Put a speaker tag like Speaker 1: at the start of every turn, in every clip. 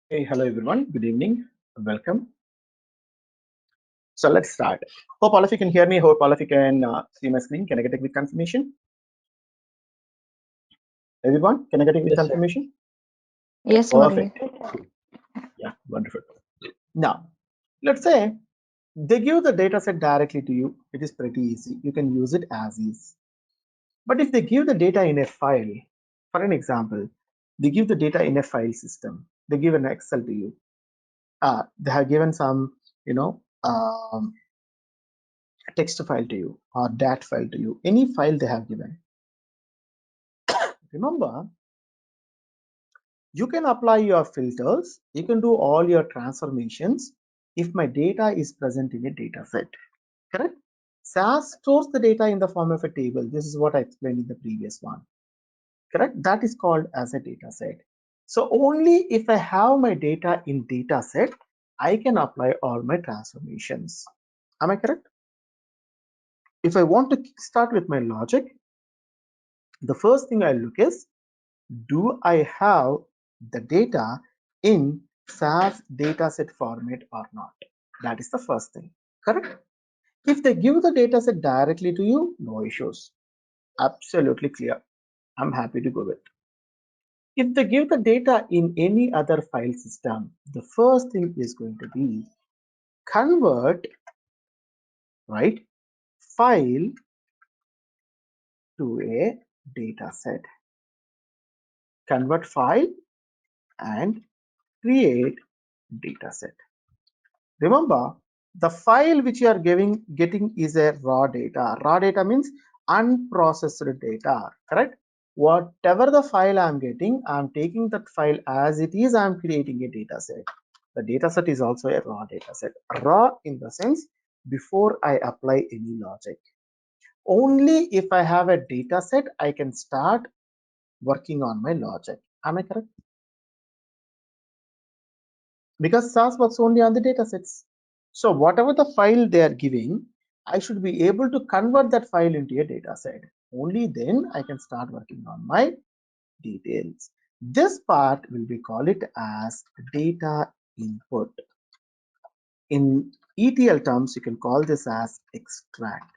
Speaker 1: Hey, hello everyone. Good evening. Welcome. So let's start. Hope all of you can hear me. Hope all of you can see my screen. Can I get a quick confirmation? Everyone, can I get a quick
Speaker 2: Yes, sir.
Speaker 1: confirmation?
Speaker 3: Yes, Murli.
Speaker 1: Perfect. Yeah, wonderful. Now, let's say they give the data set directly to you. It is pretty easy. You can use it as is. But if they give the data in a file, for an example, they give the data in a file system. They give an Excel to you. They have given some, you know, text file to you or dat file to you, any file they have given. Remember, you can apply your filters, you can do all your transformations if my data is present in a data set, correct? SAS stores the data in the form of a table. This is what I explained in the previous one, correct? That is called as a data set. So only if I have my data in data set, I can apply all my transformations. Am I correct? If I want to start with my logic, the first thing I look is, do I have the data in SAS dataset format or not? That is the first thing, correct? If they give the dataset directly to you, no issues. Absolutely clear. I'm happy to go with. If they give the data in any other file system, the first thing is going to be convert, right, file to a data set. Convert file and create data set. Remember, the file which you are getting is a raw data. Raw data means unprocessed data, correct? Whatever the file I'm getting, I'm taking that file as it is, I'm creating a data set. The data set is also a raw data set. Raw in the sense, before I apply any logic. Only if I have a data set, I can start working on my logic. Am I correct? Because SAS works only on the data sets. So whatever the file they are giving, I should be able to convert that file into a data set. Only then I can start working on my details. This part will be call it as data input. In ETL terms, you can call this as extract.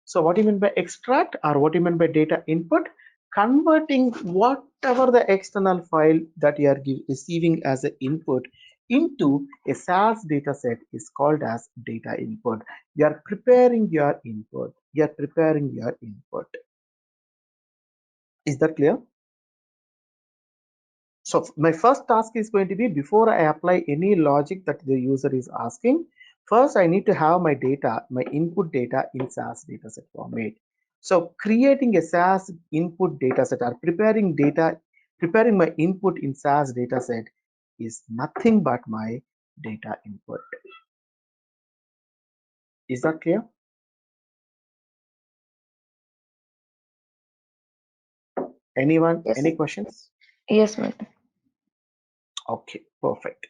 Speaker 1: So what do you mean by extract, or what do you mean by data input? Converting whatever the external file that you are receiving as an input into a SAS data set is called as data input. You are preparing your input. You are preparing your input. Is that clear? So my first task is going to be, before I apply any logic that the user is asking, first I need to have my data, my input data in SAS dataset format. So creating a SAS input dataset or preparing my input in SAS dataset is nothing but my data input. Is that clear? Anyone?
Speaker 3: Yes.
Speaker 1: Any questions?
Speaker 3: Yes, Murli.
Speaker 1: Okay, perfect.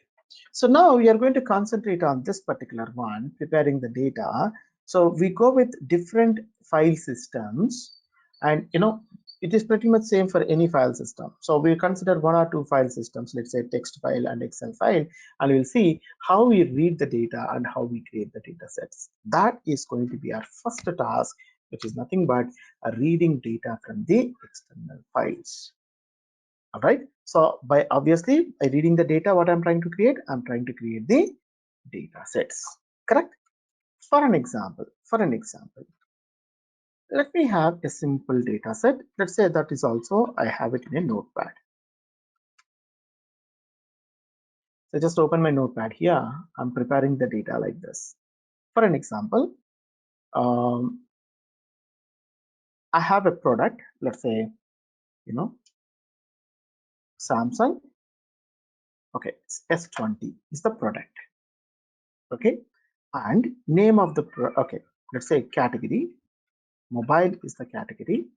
Speaker 1: So now we are going to concentrate on this particular one, preparing the data. So we go with different file systems, and it is pretty much same for any file system. So we consider one or two file systems, let's say text file and Excel file, and we'll see how we read the data and how we create the data sets. That is going to be our first task, which is nothing but reading data from the external files. All right, so by obviously by reading the data, what I'm trying to create, I'm trying to create the data sets, correct? For an example, let me have a simple data set. Let's say that is also, I have it in a notepad. So just open my notepad here. I'm preparing the data like this. For an example, I have a product, let's say, Samsung. Okay, S20 is the product. Okay, and name of the okay, let's say category, mobile is the category,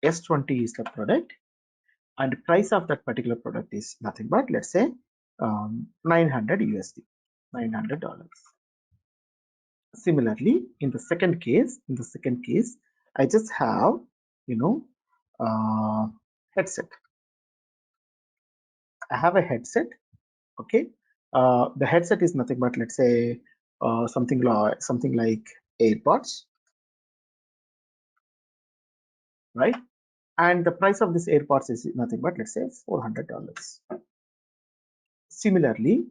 Speaker 1: S20 is the product, and price of that particular product is nothing but, let's say, 900 USD, $900. Similarly, in the second case, I just have, headset. I have a headset. Okay, the headset is nothing but, let's say, something like AirPods, right? And the price of this AirPods is nothing but, let's say, $400. Similarly,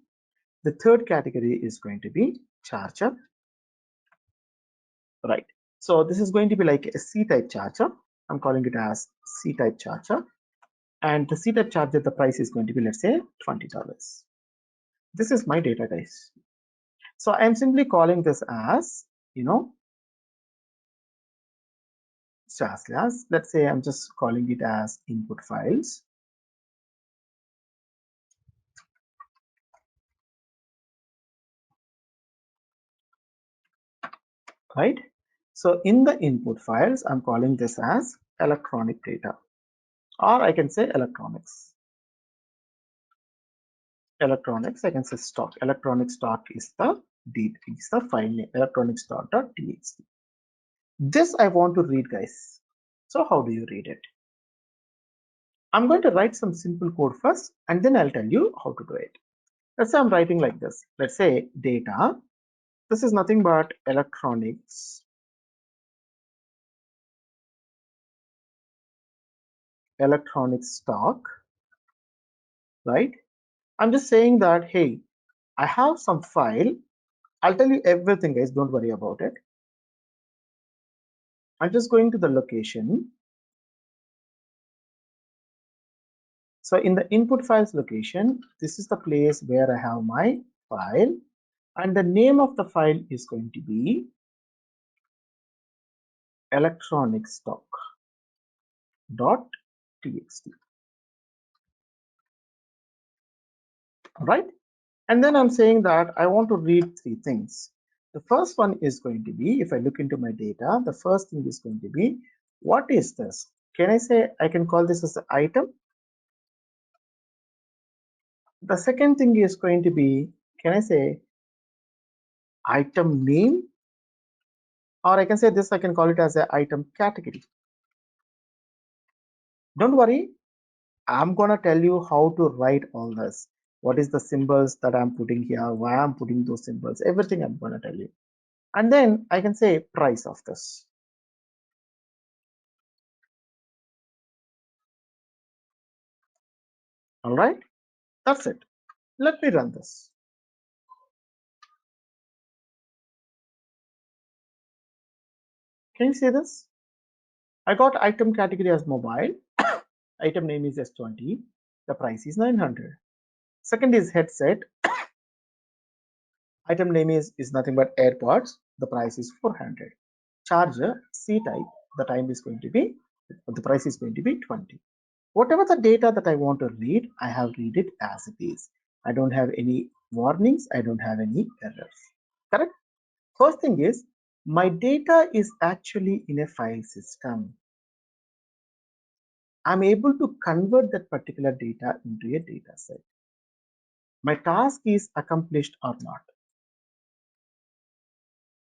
Speaker 1: the third category is going to be charger, right? So this is going to be like a C-type charger. I'm calling it as C-type charger. And the C-type charger, the price is going to be, let's say, $20. This is my data, guys. So I'm simply calling this as, SAS. Let's say I'm just calling it as input files. Right? So in the input files, I'm calling this as electronic data, or I can say electronics. Electronics, I can say stock. Electronic stock is the file name, electronic stock.txt. This I want to read, guys. So how do you read it? I'm going to write some simple code first, and then I'll tell you how to do it. Let's say I'm writing like this. Let's say data. This is nothing but electronics stock, right? I'm just saying that, hey, I have some file. I'll tell you everything, guys. Don't worry about it. I'm just going to the location. So in the input files location, this is the place where I have my file, and the name of the file is going to be electronic stock.txt, right? And then I'm saying that I want to read three things. The first one is going to be, if I look into my data, the first thing is going to be, what is this? Can I say, I can call this as the item? The second thing is going to be, can I say item name? Or I can say this, I can call it as an item category. Don't worry, I'm gonna tell you how to write all this. What is the symbols that I'm putting here, why I'm putting those symbols, everything I'm gonna tell you. And then I can say price of this. All right, that's it. Let me run this. Can you see this? I got item category as mobile. Item name is S20. The price is 900. Second is headset. Item name is nothing but AirPods. The price is 400. Charger C type. The price is going to be 20. Whatever the data that I want to read, I have read it as it is. I don't have any warnings. I don't have any errors. Correct? First thing is, my data is actually in a file system. I'm able to convert that particular data into a data set. My task is accomplished or not.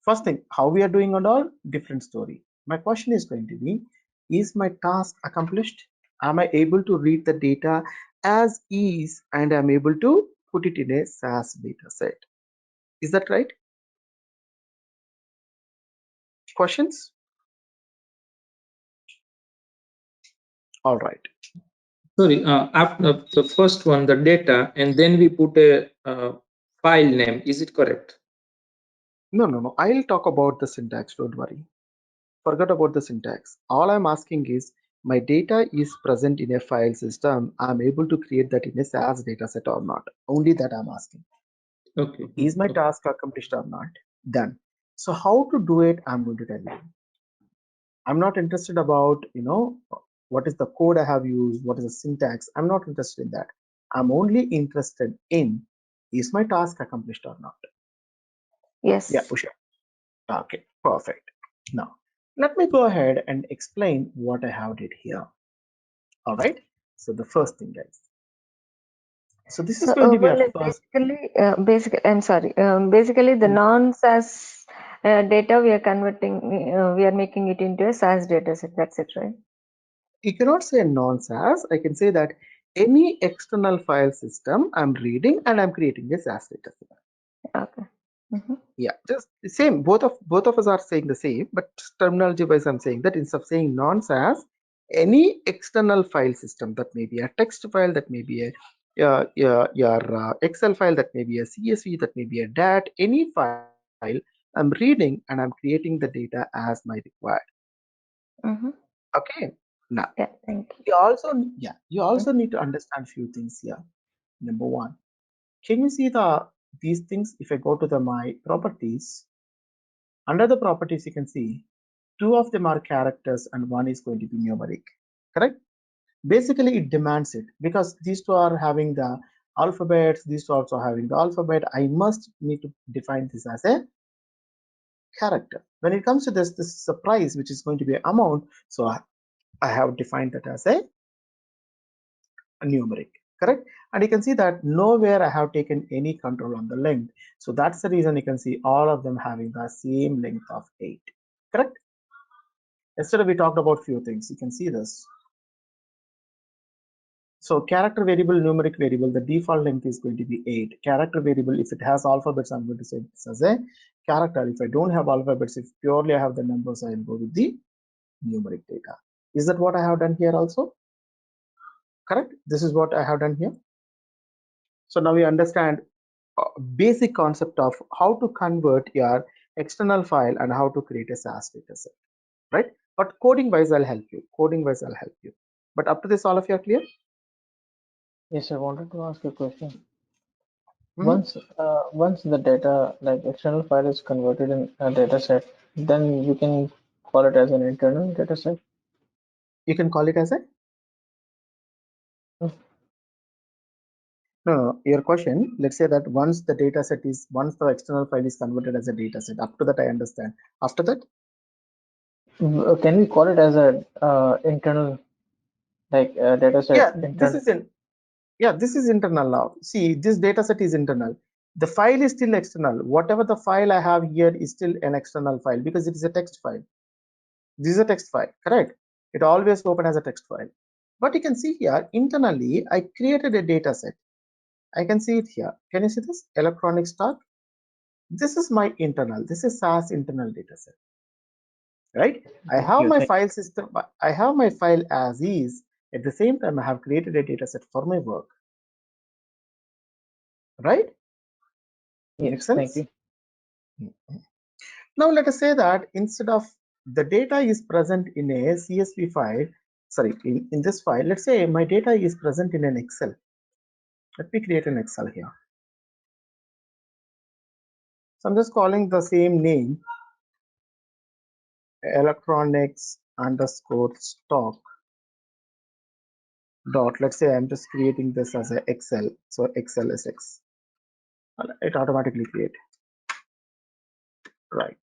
Speaker 1: First thing, how we are doing and all, different story. My question is going to be, is my task accomplished? Am I able to read the data as is, and I'm able to put it in a SAS data set? Is that right? Questions? All right.
Speaker 2: Sorry, after the first one, the data, and then we put a file name. Is it correct?
Speaker 1: No. I'll talk about the syntax. Don't worry. Forget about the syntax. All I'm asking is, my data is present in a file system. I'm able to create that in a SAS dataset or not. Only that I'm asking.
Speaker 2: Okay.
Speaker 1: Is my task accomplished or not? Done. So how to do it, I'm going to tell you. I'm not interested about, what is the code I have used, what is the syntax. I'm not interested in that. I'm only interested in, is my task accomplished or not?
Speaker 3: Yes.
Speaker 1: Yeah, Usha. Okay, perfect. Now, let me go ahead and explain what I have did here. All right. So the first thing, guys. So this is
Speaker 3: So,
Speaker 1: going to be our
Speaker 3: well,
Speaker 1: first.
Speaker 3: I'm sorry. Basically, the non-SAS data we are converting, we are making it into a SAS data set. That's it, right?
Speaker 1: You cannot say non-SAS. I can say that any external file system I'm reading and I'm creating a SAS data set.
Speaker 3: Okay. Mm-hmm.
Speaker 1: Yeah, just the same. Both of us are saying the same, but terminology wise, I'm saying that instead of saying non-SAS, any external file system, that may be a text file, that may be a your Excel file, that may be a CSV, that may be a DAT, any file I'm reading and I'm creating the data as my required.
Speaker 3: Mm-hmm.
Speaker 1: Okay. Now
Speaker 3: Yeah, thank you.
Speaker 1: you also need to understand few things here. Number one, can you see these things? If I go to my properties, under the properties you can see two of them are characters and one is going to be numeric, correct? Basically it demands it because these two are having the alphabets, these two also having the alphabet. I must need to define this as a character. When it comes to this is a price which is going to be amount, so I have defined that as a numeric, correct? And you can see that nowhere I have taken any control on the length, so that's the reason you can see all of them having the same length of 8, correct? Yesterday we talked about few things. You can see this. So character variable, numeric variable, the default length is going to be 8. Character variable, if it has alphabets, I'm going to say this as a character. If I don't have alphabets, if purely I have the numbers, I will go with the numeric data. Is that what I have done here also? Correct? This is what I have done here. So now we understand basic concept of how to convert your external file and how to create a SAS dataset, right? But coding wise, I'll help you. Coding wise, I'll help you. But up to this, all of you are clear?
Speaker 4: Yes, I wanted to ask a question.
Speaker 1: Mhm.
Speaker 4: Once the data, like external file, is converted in a data set, then you can call it as an internal data set.
Speaker 1: You can call it as a no, your question. Let's say that once the external file is converted as a data set, up to that I understand. After that,
Speaker 4: Can we call it as a internal, like data set
Speaker 1: yeah,
Speaker 4: internal?
Speaker 1: this is internal now. See, this data set is internal. The file is still external. Whatever the file I have here is still an external file because it is a text file. This is a text file, correct? It always open as a text file. But you can see here internally, I created a data set. I can see it here. Can you see this? Electronic stock. This is my internal. This is SAS internal data set, right? I
Speaker 4: Thank
Speaker 1: have
Speaker 4: you.
Speaker 1: my file system. I have my file as is. At the same time, I have created a data set for my work, right? Makes
Speaker 4: Yes, thank
Speaker 1: sense?
Speaker 4: you.
Speaker 1: Now let us say that instead of the data is present in a CSV file, sorry, in this file, let's say my data is present in an Excel. Let me create an Excel here. So I'm just calling the same name, electronics underscore stock dot. Let's say I'm just creating this as a Excel. So Excel is X. It automatically create, right?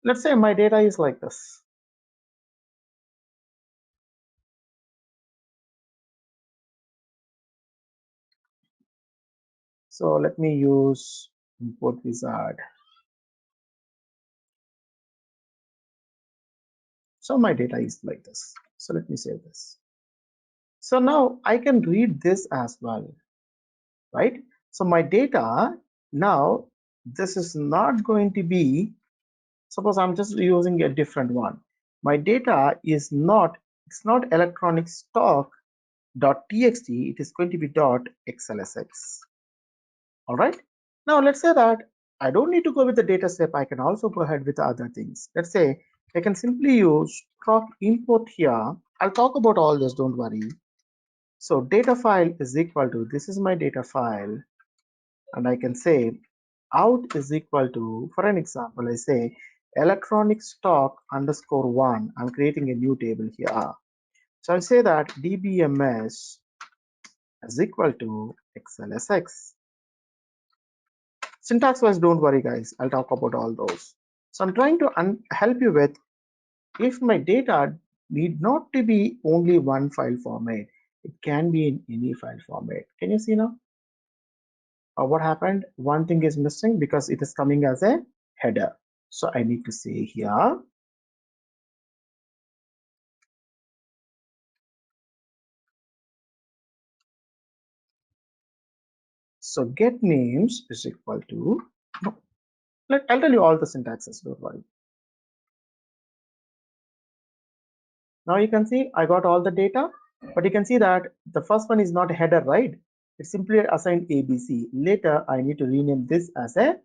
Speaker 1: Let's say my data is like this. So let me use import wizard. So my data is like this. So let me save this. So now I can read this as well, right? So my data now, this is not going to be, suppose I'm just using a different one. My data is not, it's not electronic stock dot txt, it is going to be dot xlsx. All right. Now let's say that I don't need to go with the data step. I can also go ahead with other things. Let's say I can simply use proc import here. I'll talk about all this, don't worry. So data file is equal to, this is my data file, and I can say out is equal to, for an example, I say electronic stock underscore one. I'm creating a new table here. So I'll say that dbms is equal to xlsx. Syntax wise, don't worry guys, I'll talk about all those. So I'm trying to help you with, if my data need not to be only one file format, it can be in any file format. Can you see now? What happened? One thing is missing because it is coming as a header. So I need to say here, So get names is equal to, I'll tell you all the syntaxes, don't worry. Now you can see I got all the data, but you can see that the first one is not a header, right? It's simply assigned ABC. Later, I need to rename this as a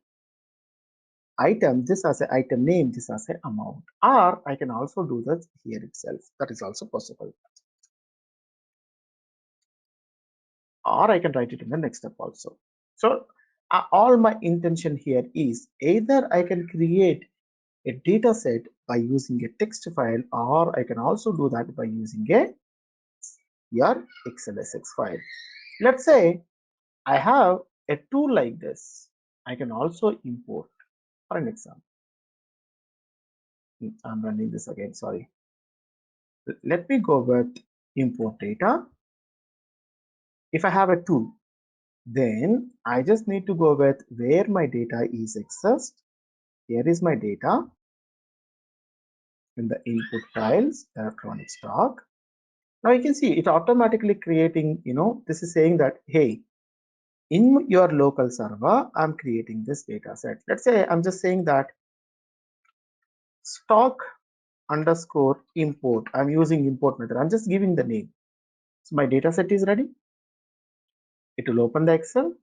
Speaker 1: item, this as a item name, this as a amount. Or I can also do that here itself. That is also possible. Or I can write it in the next step also. So all my intention here is either I can create a data set by using a text file, or I can also do that by using your XLSX file. Let's say I have a tool like this. I can also import, for an example. I'm running this again, sorry. Let me go with import data. If I have a tool, then I just need to go with where my data is accessed. Here is my data in the input files, electronic stock. Now you can see it automatically creating, this is saying that, hey, in your local server, I'm creating this data set. Let's say I'm just saying that stock underscore import. I'm using import method. I'm just giving the name. So my data set is ready. It will open the Excel,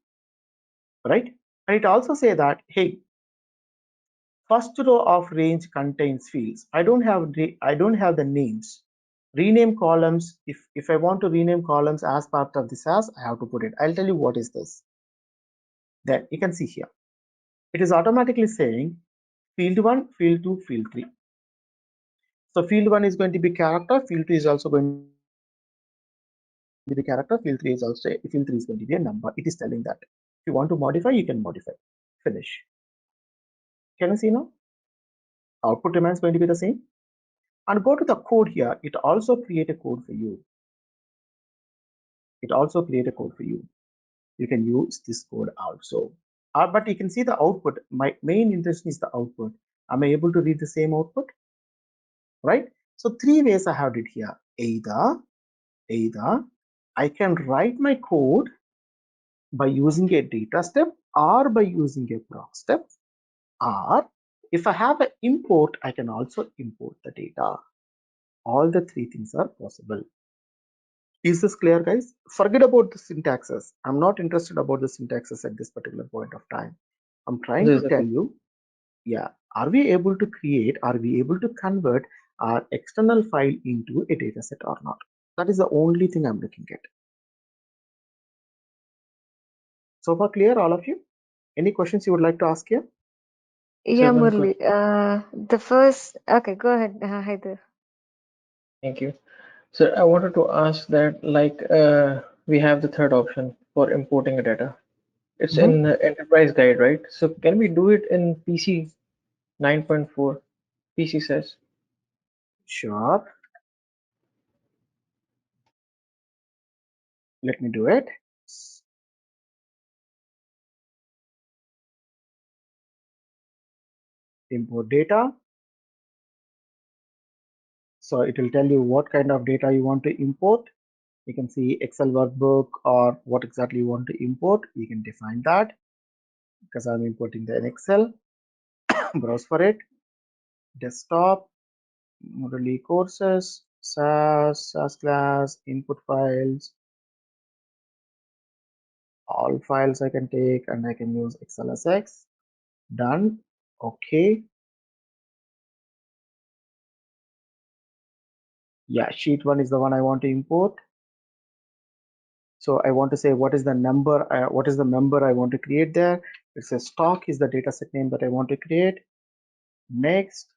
Speaker 1: right? And it also say that, hey, first row of range contains fields. I don't have the names. Rename columns. If I want to rename columns as part of the SAS, I have to put it. I'll tell you what is this. Then you can see here. It is automatically saying field 1, field 2, field 3. So field 1 is going to be character, field 2 is also going to be character, field 3 is also, field 3 is going to be a number. It is telling that. If you want to modify, you can modify. Finish. Can you see now? Output remains going to be the same. And go to the code here. It also create a code for you. It also create a code for you. You can use this code also. But you can see the output. My main intention is the output. Am I able to read the same output? Right? So three ways I have it here. Either I can write my code by using a data step or by using a proc step, or if I have an import, I can also import the data. All the three things are possible. Is this clear, guys? Forget about the syntaxes. I'm not interested about the syntaxes at this particular point of time. I'm trying to tell you, are we able to create, are we able to convert our external file into a data set or not? That is the only thing I'm looking at. So far clear, all of you? Any questions you would like to ask here?
Speaker 3: Yeah, Murli. The first, okay, go ahead, Haider.
Speaker 4: Thank you. So I wanted to ask that, like, we have the third option for importing a data. It's in the enterprise guide, right? So can we do it in PC 9.4? PC says.
Speaker 1: Sure. Let me do it. Import data. So it will tell you what kind of data you want to import. You can see Excel workbook or what exactly you want to import. You can define that because I'm importing the Excel. Browse for it. Desktop, Moodle courses, SAS class, input files, all files I can take, and I can use XLSX. Done. Okay. Yeah, sheet 1 is the one I want to import. So I want to say what is the number, what is the member I want to create there. It says stock is the data set name that I want to create. Next.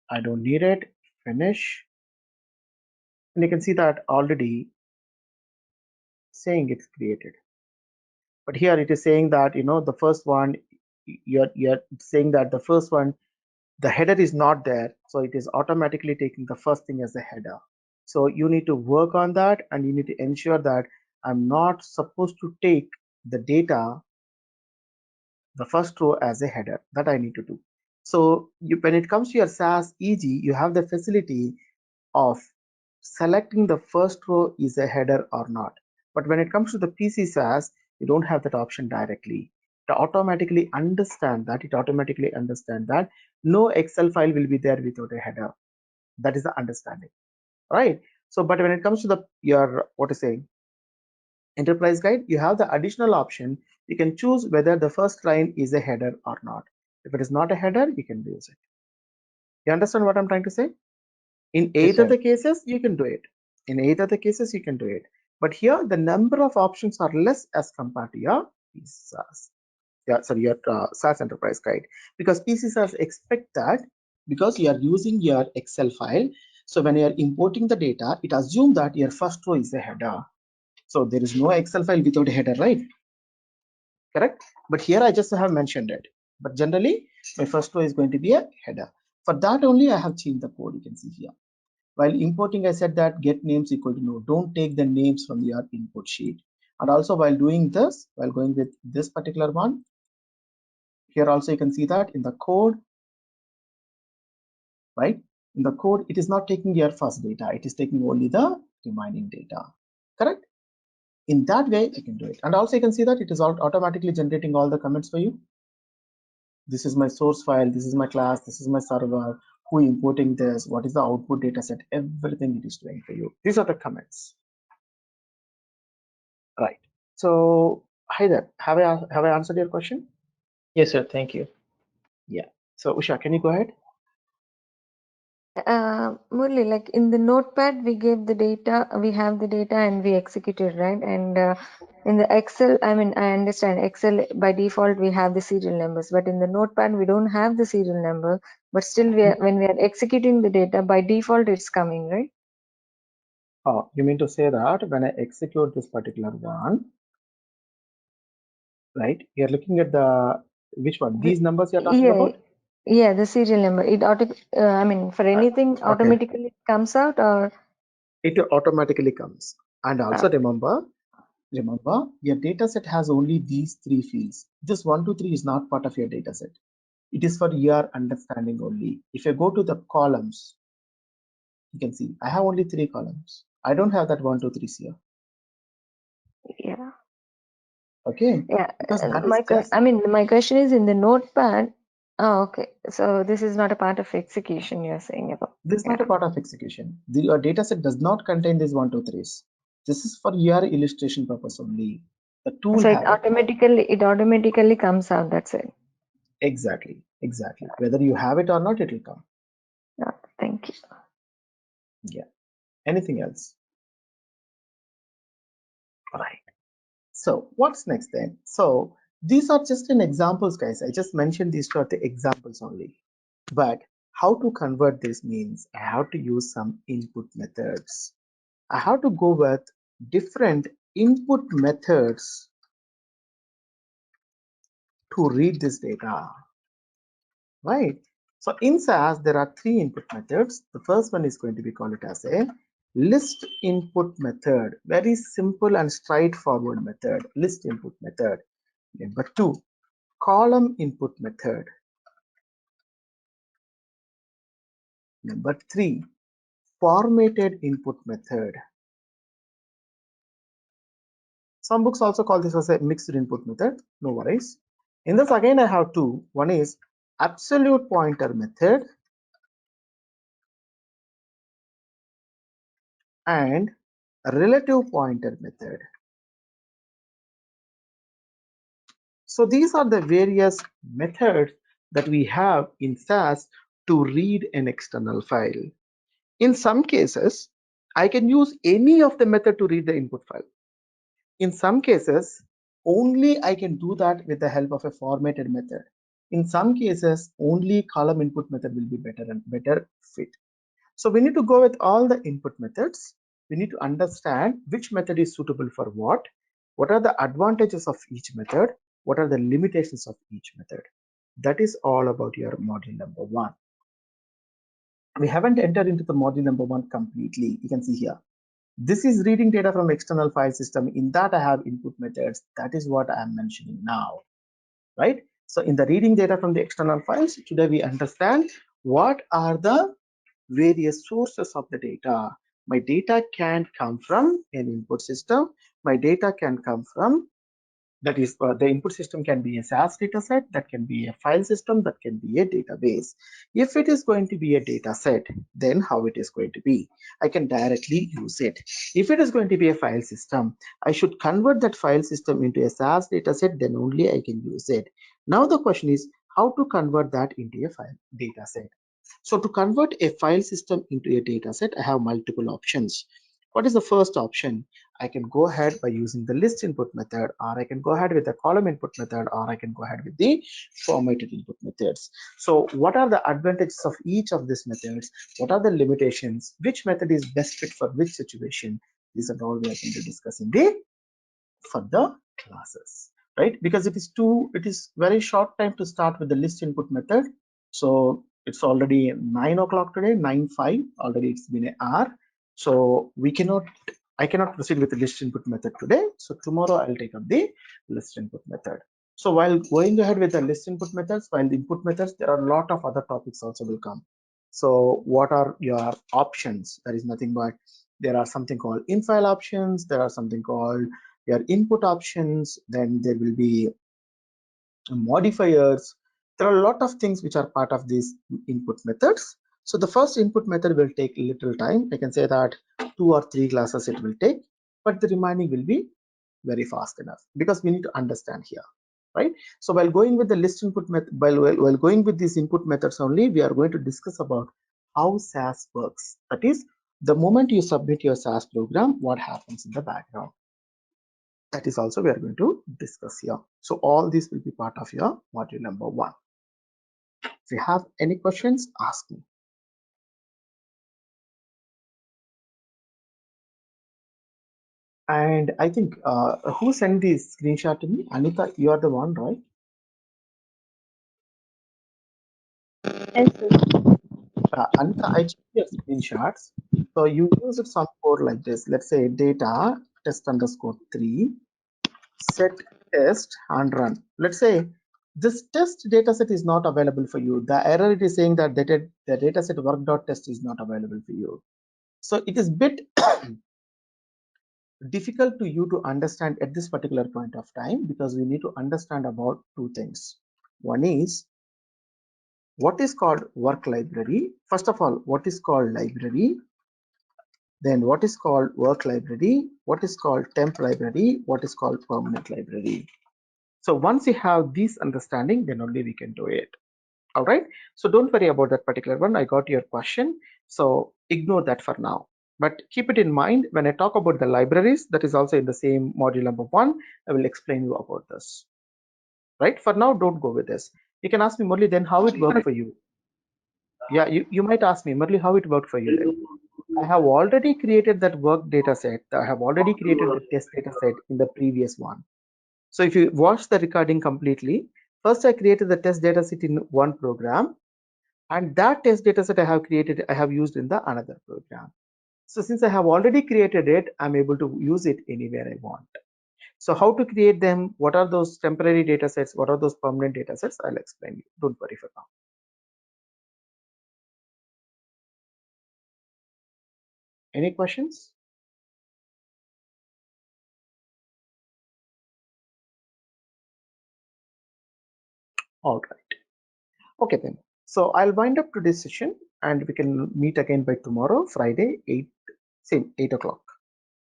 Speaker 1: I don't need it. Finish. And you can see that already saying it's created. But here it is saying that, the first one, you're saying that the first one, the header is not there. So it is automatically taking the first thing as a header. So you need to work on that, and you need to ensure that I'm not supposed to take the data, the first row as a header. That I need to do. So when it comes to your SAS EG, you have the facility of selecting the first row is a header or not. But when it comes to the PC SAS, you don't have that option directly. It automatically understand that. It automatically understand that no Excel file will be there without a header. That is the understanding, right? So, but when it comes to the your what to say enterprise guide, you have the additional option. You can choose whether the first line is a header or not. If it is not a header, you can use it. You understand what I'm trying to say? In
Speaker 4: Yes,
Speaker 1: either
Speaker 4: sir.
Speaker 1: the cases, you can do it. In either the cases, you can do it. But here, the number of options are less as compared to your SAS. Yeah, sorry, your SAS Enterprise Guide. Because PC SAS expect that because you are using your Excel file. So when you are importing the data, it assumes that your first row is a header. So there is no Excel file without a header, right? Correct? But here I just have mentioned it. But generally, my first row is going to be a header. For that only, I have changed the code. You can see here. While importing, I said that get names equal to no. Don't take the names from your input sheet. And also while doing this, while going with this particular one, here also you can see that in the code, right? In the code, it is not taking your first data. It is taking only the remaining data, correct? In that way, you can do it. And also you can see that it is automatically generating all the comments for you. This is my source file. This is my class. This is my server. Who importing this? What is the output data set? Everything it is doing for you. These are the comments. Right. So, hi there. Have I answered your question?
Speaker 4: Yes, sir. Thank you.
Speaker 1: Yeah. So, Usha, can you go ahead?
Speaker 3: Murli, like in the notepad, we gave the data, we have the data and we executed, right? And in the Excel, I mean, I understand Excel by default, we have the serial numbers, but in the notepad, we don't have the serial number, but still when we are executing the data, by default, it's coming, right?
Speaker 1: Oh, you mean to say that when I execute this particular one, right? You're looking at the which one? These numbers you're talking
Speaker 3: Yeah,
Speaker 1: about?
Speaker 3: yeah, the serial number. It I mean, for anything,
Speaker 1: Okay.
Speaker 3: automatically comes out, or
Speaker 1: It automatically comes. And also
Speaker 3: uh,
Speaker 1: remember, your data set has only these three fields. This 1, 2, 3 is not part of your data set. It is for your understanding only. If you go to the columns, you can see I have only 3 columns. I don't have that 1, 2, 3 here.
Speaker 3: yeah.
Speaker 1: Okay,
Speaker 3: Yeah,
Speaker 1: because that is just
Speaker 3: I mean, my question is in the notepad. Oh, okay. So this is not a part of execution you're saying about.
Speaker 1: this is not a
Speaker 3: Yeah.
Speaker 1: part of execution. Your data set does not contain these 1, 2, 3s. This is for your illustration purpose only. The tool
Speaker 3: So
Speaker 1: have it.
Speaker 3: it automatically comes out. That's it.
Speaker 1: Exactly. Whether you have it or not, it will come.
Speaker 3: Yeah, thank you.
Speaker 1: Yeah. Anything else? All right. So what's next then? So these are just an examples, guys. I just mentioned these are the examples only. But how to convert this means I have to use some input methods. I have to go with different input methods to read this data, right? So in SAS, there are 3 input methods. The first one is going to be called it as a list input method. Very simple and straightforward method, list input method. Number 2, column input method. Number 3, formatted input method. Some books also call this as a mixed input method. No worries. In this again I have 2. One is absolute pointer method and relative pointer method. So these are the various methods that we have in SAS to read an external file. In some cases, I can use any of the method to read the input file. In some cases, only I can do that with the help of a formatted method. In some cases, only column input method will be better fit. So we need to go with all the input methods. We need to understand which method is suitable for what are the advantages of each method, what are the limitations of each method. That is all about your module number 1. We haven't entered into the module number 1 completely. You can see here. This is reading data from external file system. In that I have input methods. That is what I am mentioning now, right? So in the reading data from the external files, today we understand what are the various sources of the data. My data can come from an input system. My data can come from, that is, the input system can be a SAS data set, that can be a file system, that can be a database. If it is going to be a data set, then how it is going to be? I can directly use it. If it is going to be a file system, I should convert that file system into a SAS data set, then only I can use it. Now the question is how to convert that into a file data set. So to convert a file system into a data set, I have multiple options. What is the first option? I can go ahead by using the list input method, or I can go ahead with the column input method, or I can go ahead with the formatted input methods. So what are the advantages of each of these methods? What are the limitations? Which method is best fit for which situation? These are all we are going to discuss in the further classes, right? Because it is very short time to start with the list input method. So it's already 9 o'clock today, 9:05, already it's been an hour. So I cannot proceed with the list input method today. So tomorrow I'll take up the list input method. So while going ahead with the list input methods, while the input methods, there are a lot of other topics also will come. So what are your options? There is nothing but there are something called in-file options. There are something called your input options. Then there will be modifiers. There are a lot of things which are part of these input methods. So the first input method will take a little time. I can say that 2 or 3 classes it will take, but the remaining will be very fast enough because we need to understand here, right? So while going with the list input method, while going with these input methods only, we are going to discuss about how SAS works. That is, the moment you submit your SAS program, what happens in the background. That is also we are going to discuss here. So all these will be part of your module number 1. If you have any questions, ask me. And I think who sent this screenshot to me? Anita, you are the one, right?
Speaker 3: Yes, sir.
Speaker 1: Anita, I checked your screenshots. So you used some code like this. Let's say data test underscore 3 set test and run. Let's say this test dataset is not available for you. The error it is saying that the dataset work.test is not available for you. So it is bit difficult to you to understand at this particular point of time because we need to understand about 2 things. One is what is called work library. First of all, what is called library? Then what is called work library? What is called temp library? What is called permanent library? So once you have this understanding, then only we can do it. All right. So don't worry about that particular one. I got your question. So ignore that for now. But keep it in mind when I talk about the libraries, that is also in the same module number 1. I will explain you about this. Right. For now, don't go with this. You can ask me, Murli, then how it worked for you? Yeah, you might ask me, Murli, how it worked for you then? I have already created that work data set. I have already created the test data set in the previous one. So if you watch the recording completely, first I created the test data set in one program, and that test data set I have used in the another program. So since I have already created it, I'm able to use it anywhere I want. So how to create them? What are those temporary data sets? What are those permanent data sets? I'll explain you. Don't worry for now. Any questions? All right. Okay then. So I'll wind up today's session and we can meet again by tomorrow, Friday, 8 o'clock.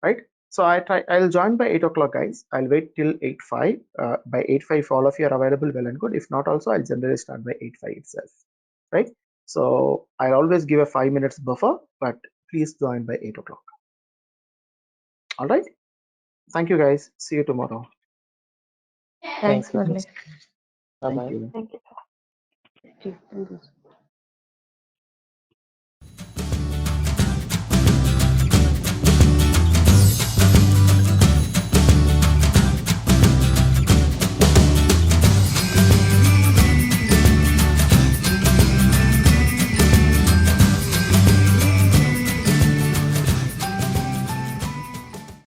Speaker 1: Right? So I'll join by 8 o'clock, guys. I'll wait till 8:05. By 8:05, if all of you are available, well and good. If not, also I'll generally start by 8:05 itself. Right? So I'll always give a 5 minutes buffer, but please join by 8 o'clock. All right. Thank you, guys. See you tomorrow.
Speaker 3: Thanks,
Speaker 4: Thank you.
Speaker 3: Murli.
Speaker 4: Bye bye.
Speaker 1: Thank you.
Speaker 3: Thank you.